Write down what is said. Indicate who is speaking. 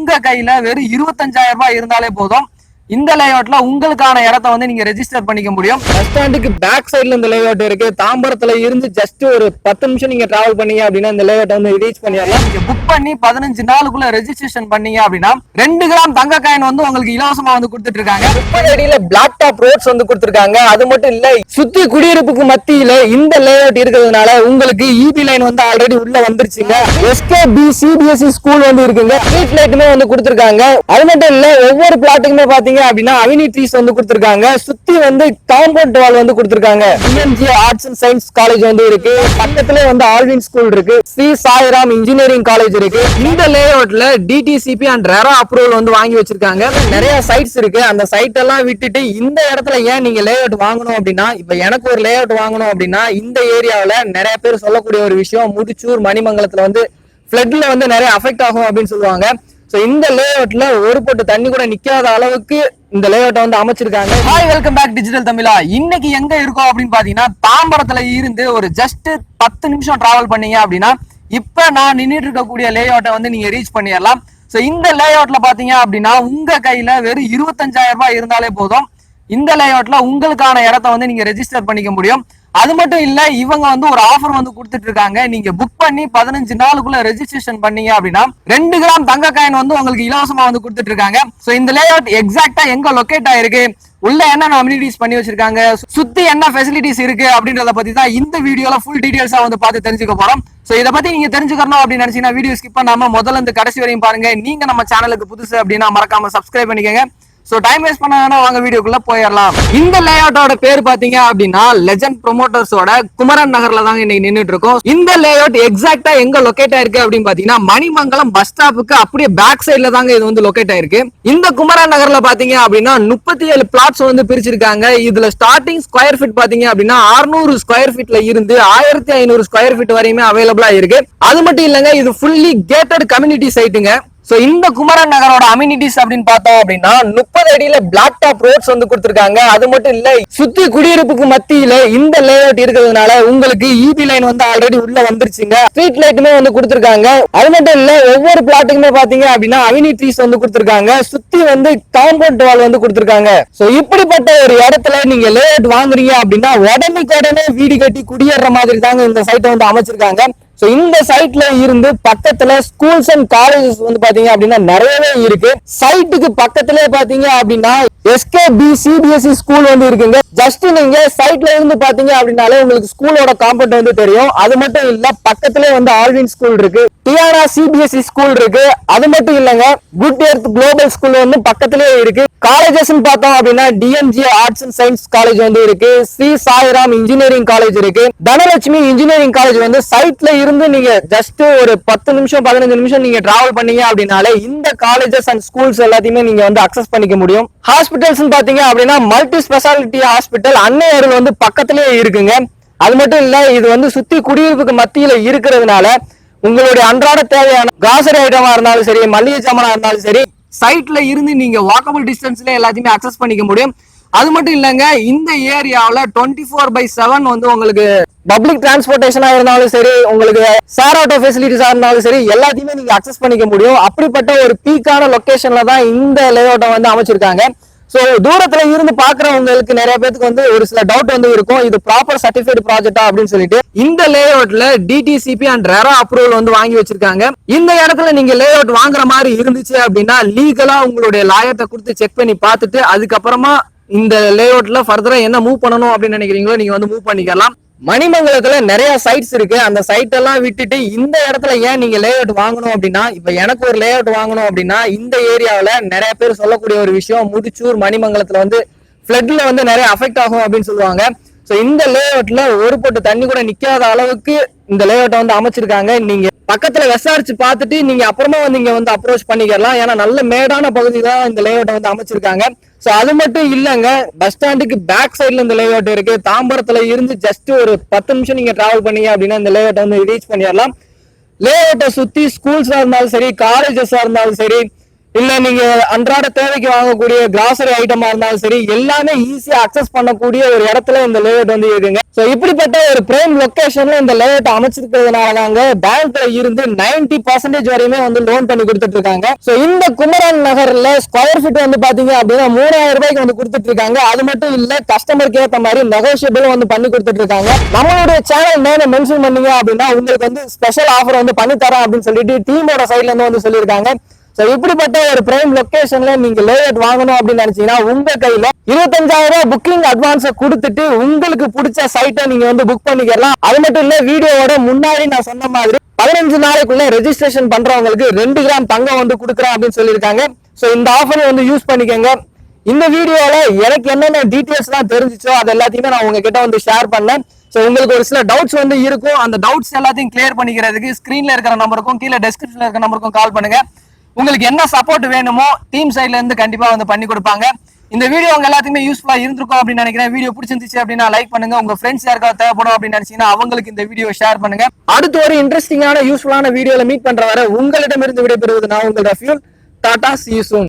Speaker 1: உங்க கையில வெறும் 25,000 ரூபாய் இருந்தாலே போதும். இந்த லேஅவுட்ல உங்களுக்கான இடத்தை வந்து நீங்க ரெஜிஸ்டர் பண்ணிக்க முடியும். பஸ் ஸ்டாண்டுக்கு பேக் சைடுல இந்த லேஅவுட் இருக்கு. தாம்பரத்துல இருந்து ஜஸ்ட் ஒரு 10 நிமிஷம் நீங்க டிராவல் பண்ணீங்க அப்படின்னா இந்த லேஅவுட் வந்து ரீச் பண்ணிடலாம். நீங்க புக் பண்ணி 15 நாளுக்குள்ள ரெஜிஸ்ட்ரேஷன் பண்ணீங்க அப்படின்னா 2 கிராம் தங்க காயின் வந்து உங்களுக்கு இலவசமா வந்து கொடுத்துட்டு இருக்காங்க. 30 அடியில பிளாக் டாப் ரோட்ஸ் வந்து கொடுத்துருக்காங்க. அது மட்டும் இல்ல, சுத்தி குடியிருப்புக்கு மத்தியில இந்த லேஅவுட் இருக்கிறதுனால உங்களுக்கு இபி லைன் வந்து ஆல்ரெடி உள்ள வந்துருச்சுங்க. எஸ்கேபி சிபிஎஸ்இ ஸ்கூல் வந்து இருக்குங்க. ஸ்ட்ரீட் லைட்டுமே வந்து கொடுத்துருக்காங்க. அது மட்டும் இல்ல, ஒவ்வொரு பிளாட்டுக்குமே பாத்தீங்க அப்படின்னா அவினிட்ரீஸ் வந்து கொடுத்திருக்காங்க. சுத்தி வந்து காம்பவுண்ட் வால் வந்து கொடுத்திருக்காங்க. DMG arts and science college வந்து இருக்கு. பக்கத்துல வந்து ஆல்வின் ஸ்கூல் இருக்கு. ஸ்ரீ சாய்ராம் இன்ஜினியரிங் காலேஜ் இருக்கு. இந்த லேஅவுட்ல டிடிசிபி அண்ட் ரெரா அப்ரூவல் வந்து வாங்கி வச்சிருக்காங்க. நிறைய சைட்ஸ் இருக்கு. அந்த சைட் எல்லாம் விட்டுட்டு இந்த இடத்துல ஏன் நீங்க லேஅவுட் வாங்கணும் அப்படின்னா, இப்ப எனக்கு ஒரு லேஅவுட் வாங்கணும் அப்படின்னா இந்த ஏரியாவில நிறைய பேர் சொல்லக்கூடிய ஒரு விஷயம், முடிச்சூர் மணிமங்கலத்துல வந்து ஃபிளட்ல வந்து நிறைய அஃபெக்ட் ஆகும் அப்படின்னு சொல்லுவாங்க. சோ இந்த லேஅவுட்ல ஒரு பொட்டு தண்ணி கூட நிக்காத அளவுக்கு இந்த லேஅவுட் வந்து அமைச்சிருக்காங்க. ஹாய், வெல்கம் பேக் டிஜிட்டல் தமிழா. இன்னைக்கு எங்க இருக்கோம் அப்படின்னு பாத்தீங்கன்னா, தாம்பரத்துல இருந்து ஒரு ஜஸ்ட் 10 நிமிஷம் டிராவல் பண்ணீங்க அப்படின்னா இப்ப நான் நின்றுட்டு இருக்கக்கூடிய லேஅவுட்டை வந்து நீங்க ரீச் பண்ணிடலாம். சோ இந்த லேஅவுட்ல பாத்தீங்க அப்படின்னா உங்க கையில வெறும் 25,000 ரூபாய் இருந்தாலே போதும். இந்த லேஅவுட்ல உங்களுக்கான இடத்தை வந்து நீங்க ரெஜிஸ்டர் பண்ணிக்க முடியும். அது மட்டும் இல்ல, இவங்க வந்து ஒரு ஆஃபர் வந்து கொடுத்துட்டு இருக்காங்க. நீங்க புக் பண்ணி 15 நாளுக்குள்ள ரெஜிஸ்ட்ரேஷன் பண்ணீங்க அப்படின்னா 2 கிராம் தங்க காயின் வந்து உங்களுக்கு இலவசமா வந்து கொடுத்துட்டு இருக்காங்க. சோ இந்த லேஅவுட் எக்ஸாக்டா எங்க லொகேட் ஆயிருக்கு, உள்ள என்ன அம்யூனிட்டிஸ் பண்ணி வச்சிருக்காங்க, சுத்தி என்ன ஃபெசிலிட்டிஸ் இருக்கு அப்படின்றத பத்தி தான் இந்த வீடியோல ஃபுல் டீடைல்ஸா வந்து பார்த்து தெரிஞ்சுக்க போறோம். சோ இதை பத்தி நீங்க தெரிஞ்சுக்கணும் அப்படின்னு நினைச்சீங்கன்னா வீடியோ ஸ்கிப் பண்ணாம முதல்ல இருந்து கடைசி வரையும் பாருங்க. நீங்க நம்ம சேனலுக்கு புதுசு அப்படின்னா மறக்காம சப்ஸ்கிரைப் பண்ணிக்கங்க. சோ டைம் வேஸ்ட் பண்ணாம வாங்க வீடியோக்குள்ள போயிடலாம். இந்த லேஅவுட்டோட பேர் பாத்தீங்க அப்படின்னா லெஜண்ட் ப்ரோமோட்டர்ஸோட குமரன் நகர்ல தாங்க இன்னைக்கு நின்னுட்டு இருக்கோம். இந்த லேஅவுட் எக்ஸாக்டா எங்க லொகேட் ஆயிருக்கு அப்படின்னு பாத்தீங்கன்னா மணிமங்கலம் பஸ் ஸ்டாப்புக்கு அப்படியே பேக் சைட்ல தாங்க இது வந்து லொகேட் ஆயிருக்கு. இந்த குமரன் நகர்ல பாத்தீங்க அப்படின்னா 37 பிளாட்ஸ் வந்து பிரிச்சிருக்காங்க. இதுல ஸ்டார்டிங் ஸ்கொயர் ஃபீட் பாத்தீங்க அப்படின்னா 600 ஸ்கொயர் ஃபீட்ல இருந்து 1500 ஸ்கொயர் ஃபீட் வரையுமே அவைலபிளா இருக்கு. அது மட்டும் இல்லங்க, இது ஃபுல்லி கேட்டட் கம்யூனிட்டி சைட்டுங்க. சோ இந்த குமரன் நகரோட அம்யூனிட்டிஸ் அப்படின்னு பார்த்தோம் அப்படின்னா 30 அடியில பிளாக் டாப் ரோட்ஸ் வந்து கொடுத்திருக்காங்க. அது மட்டும் இல்ல, சுத்தி குடியிருப்புக்கு மத்தியில இந்த லேஅவுட் இருக்கிறதுனால உங்களுக்கு இபி லைன் வந்து ஆல்ரெடி உள்ள வந்துருச்சுங்க. ஸ்ட்ரீட் லைட்டுமே வந்து கொடுத்திருக்காங்க. அது மட்டும் இல்ல, ஒவ்வொரு பிளாட்டுக்குமே பாத்தீங்க அப்படின்னா அவினிட்ரீஸ் வந்து கொடுத்திருக்காங்க. சுத்தி வந்து காம்பவுண்ட் வால் வந்து கொடுத்திருக்காங்க. சோ இப்படிப்பட்ட ஒரு இடத்துல நீங்க லேஅவுட் வாங்குறீங்க அப்படின்னா உடனே வீடு கட்டி குடியேற மாதிரி தாங்க இந்த சைட்டை வந்து அமைச்சிருக்காங்க. சோ இந்த சைட்ல இருந்து பக்கத்துல ஸ்கூல்ஸ் அண்ட் காலேஜஸ் வந்து பாத்தீங்க அப்படின்னா நிறையவே இருக்கு. சைட்டுக்கு பக்கத்திலே பாத்தீங்க அப்படின்னா எஸ்கேபி சிபிஎஸ்இ ஸ்கூல் வந்து இருக்குங்க. ஜஸ்ட் நீங்க சைட்ல இருந்து பாத்தீங்க அப்படின்னாலே உங்களுக்கு ஸ்கூலோட காம்பவுண்ட் வந்து தெரியும். அது மட்டும் இல்ல, பக்கத்திலே வந்து ஆல்வின் ஸ்கூல் இருக்கு, டியானா சிபிஎஸ்இ ஸ்கூல் இருக்கு. அது மட்டும் இல்லங்க, குட் எர்த் குளோபல் ஸ்கூல் வந்து பக்கத்திலே இருக்கு. காலேஜஸ் பார்த்தோம் அப்படின்னா DMG arts and science college வந்து இருக்கு. ஸ்ரீ சாய்ராம் இன்ஜினியரிங் காலேஜ் இருக்கு. தனலட்சுமி இன்ஜினியரிங் காலேஜ் வந்து சைட்ல இருந்து நீங்க ஜஸ்ட் ஒரு 10 நிமிஷம் 15 நிமிஷம் நீங்க டிராவல் பண்ணீங்க அப்படின்னாலே இந்த காலேஜஸ் அண்ட் ஸ்கூல்ஸ் எல்லாத்தையுமே நீங்க வந்து அக்சஸ் பண்ணிக்க முடியும். ஹாஸ்பிட்டல்ஸ் பாத்தீங்க அப்படின்னா மல்டி ஸ்பெஷாலிட்டி ஹாஸ்பிட்டல் அன்னையர்கள் வந்து பக்கத்திலேயே இருக்குங்க. அது மட்டும் இல்ல, இது வந்து சுத்தி குடியிருப்புக்கு மத்தியில இருக்கிறதுனால உங்களுடைய அன்றாட தேவையான கிராசரி ஐட்டமா இருந்தாலும் சரி, மளிகை சாமானா இருந்தாலும் சரி, சைட்ல இருந்து நீங்க வாக்கபிள் டிஸ்டன்ஸ்ல எல்லாத்தையுமே அக்சஸ் பண்ணிக்க முடியும். அது மட்டும் இல்லங்க, இந்த ஏரியாவில் 24/7 வந்து உங்களுக்கு பப்ளிக் டிரான்ஸ்போர்டேஷனா இருந்தாலும் சரி, உங்களுக்கு ஷேர் ஆட்டோ ஃபெசிலிட்டிஸா இருந்தாலும் சரி, எல்லாத்தையுமே நீங்க அக்சஸ் பண்ணிக்க முடியும். அப்படிப்பட்ட ஒரு பீக்கான லொகேஷன்ல தான் இந்த லேஅவுட்டை வந்து அமைச்சிருக்காங்க. சோ தூரத்துல இருந்து பாக்குறவங்களுக்கு நிறைய பேருக்கு வந்து ஒரு சில டவுட் வந்து இருக்கும், இது ப்ராப்பர் சர்டிஃபைடு ப்ராஜெக்டா அப்படின்னு சொல்லிட்டு. இந்த லேஅவுட்ல டிடிசிபி அண்ட் ரெரா அப்ரூவல் வந்து வாங்கி வச்சிருக்காங்க. இந்த இடத்துல நீங்க லேஅவுட் வாங்குற மாதிரி இருந்துச்சு அப்படின்னா லீகலா உங்களுடைய லாயர்ட்ட கொடுத்து செக் பண்ணி பார்த்துட்டு அதுக்கப்புறமா இந்த லேஅவுட்ல ஃபர்தரா என்ன மூவ் பண்ணணும் அப்படின்னு நினைக்கிறீங்களோ நீங்க வந்து மூவ் பண்ணிக்கலாம். மணிமங்கலத்துல நிறைய சைட்ஸ் இருக்கு. அந்த சைட் எல்லாம் விட்டுட்டு இந்த இடத்துல ஏன் நீங்க லேஅவுட் வாங்கணும் அப்படின்னா, இப்ப எனக்கு ஒரு லேஅவுட் வாங்கணும் அப்படின்னா இந்த ஏரியாவில நிறைய பேர் சொல்லக்கூடிய ஒரு விஷயம், முடிச்சூர் மணிமங்கலத்துல வந்து ஃபிளட்ல வந்து நிறைய அஃபெக்ட் ஆகும் அப்படின்னு சொல்லுவாங்க. சோ இந்த லேஅவுட்ல ஒரு பொட்டு தண்ணி கூட நிக்காத அளவுக்கு இந்த லேஅவுட்டை வந்து அமைச்சிருக்காங்க. நீங்க பக்கத்துல விசாரிச்சு பார்த்துட்டு நீங்க அப்புறமா வந்து இங்க வந்து அப்ரோச் பண்ணிக்கலாம். ஏன்னா நல்ல மேடான பகுதி தான் இந்த லேஅவுட்டை வந்து அமைச்சிருக்காங்க. சோ அது மட்டும் இல்லங்க, பஸ் ஸ்டாண்டுக்கு பேக் சைட்ல இந்த லேஅவுட் இருக்கு. தாம்பரத்துல இருந்து ஜஸ்ட் ஒரு 10 நிமிஷம் நீங்க டிராவல் பண்ணீங்க அப்படின்னா இந்த லேஅவுட்டை வந்து ரீச் பண்ணிடலாம். லேஅவுட்டை சுத்தி ஸ்கூல்ஸா இருந்தாலும் சரி, காலேஜஸா இருந்தாலும் சரி, இல்ல நீங்க அன்றாட தேவைக்கு வாங்கக்கூடிய கிராசரி ஐட்டமா இருந்தாலும் சரி, எல்லாமே ஈஸியா அக்சஸ் பண்ணக்கூடிய ஒரு இடத்துல இந்த லேஅவுட் வந்து இருக்குங்க. சோ இப்படிப்பட்ட ஒரு பிரைம் லொகேஷன்ல இந்த லேஅவுட் அமைச்சிருக்கிறதுனால தாங்க பேங்க்ல இருந்து 90% வரையுமே வந்து லோன் பண்ணி கொடுத்துட்டு இருக்காங்க. சோ இந்த குமரன் நகர்ல ஸ்கொயர் ஃபீட் வந்து பாத்தீங்க அப்படின்னா 3000 ரூபாய்க்கு வந்து கொடுத்துட்டு இருக்காங்க. அது மட்டும் இல்ல, கஸ்டமருக்கு ஏத்த மாதிரி நெகோஷியபிள் வந்து பண்ணி கொடுத்துட்டு இருக்காங்க. நம்மளுடைய சேனல் நேம் மென்ஷன் பண்ணீங்க அப்படின்னா உங்களுக்கு வந்து ஸ்பெஷல் ஆஃபர் வந்து பண்ணி தரோம் அப்படின்னு சொல்லிட்டு டீமோட சைட்ல இருந்து வந்து சொல்லியிருக்காங்க. சோ இப்படிப்பட்ட ஒரு பிரைம் லொகேஷன்ல நீங்க லேஅவுட் வாங்கணும் அப்படின்னு நினைச்சீங்கன்னா உங்க கையில 25,000 ரூபாய் புக்கிங் அட்வான்ஸை கொடுத்துட்டு உங்களுக்கு பிடிச்ச சைட்டை நீங்க வந்து புக் பண்ணிக்கலாம். அது மட்டும் இல்ல, வீடியோவோட முன்னாடி நான் சொன்ன மாதிரி 15 நாளைக்குள்ள ரெஜிஸ்ட்ரேஷன் பண்றவங்களுக்கு 2 கிராம் தங்கம் வந்து கொடுக்குறேன் அப்படின்னு சொல்லியிருக்காங்க. சோ இந்த ஆஃபரை வந்து யூஸ் பண்ணிக்கோங்க. இந்த வீடியோல எனக்கு என்னென்ன டீடைல்ஸ் எல்லாம் தெரிஞ்சிச்சோ அது எல்லாத்தையுமே நான் உங்ககிட்ட வந்து ஷேர் பண்ணேன். சோ உங்களுக்கு ஒரு சில டவுட்ஸ் வந்து இருக்கும். அந்த டவுட்ஸ் எல்லாத்தையும் கிளியர் பண்ணிக்கிறதுக்கு ஸ்கிரீன்ல இருக்கிற நம்பருக்கும் கீழே டெஸ்கிரிப்ஷன்ல இருக்கிற நம்பருக்கும் கால் பண்ணுங்க. உங்களுக்கு என்ன சப்போர்ட் வேணுமோ டீம் சைட்ல இருந்து கண்டிப்பா வந்து பண்ணி கொடுப்பாங்க. இந்த வீடியோ உங்க எல்லாத்துக்குமே யூஸ்ஃபுல்லா இருந்திருக்கும் அப்படின்னு நினைக்கிறேன். வீடியோ பிடிச்சிருந்துச்சு அப்படின்னா லைக் பண்ணுங்க. உங்க ஃப்ரெண்ட்ஸ் யாருக்காவது தேவைப்படும் அப்படின்னு நினைச்சீங்கன்னா அவங்களுக்கு இந்த வீடியோ ஷேர் பண்ணுங்க. அடுத்து ஒரு இன்ட்ரெஸ்டிங்கான யூஸ்ஃபுல்லான வீடியோல மீட் பண்ற வரை உங்களிடமிருந்து விடைபெறுவது நான் உங்களோட fuel. Tata, see you soon.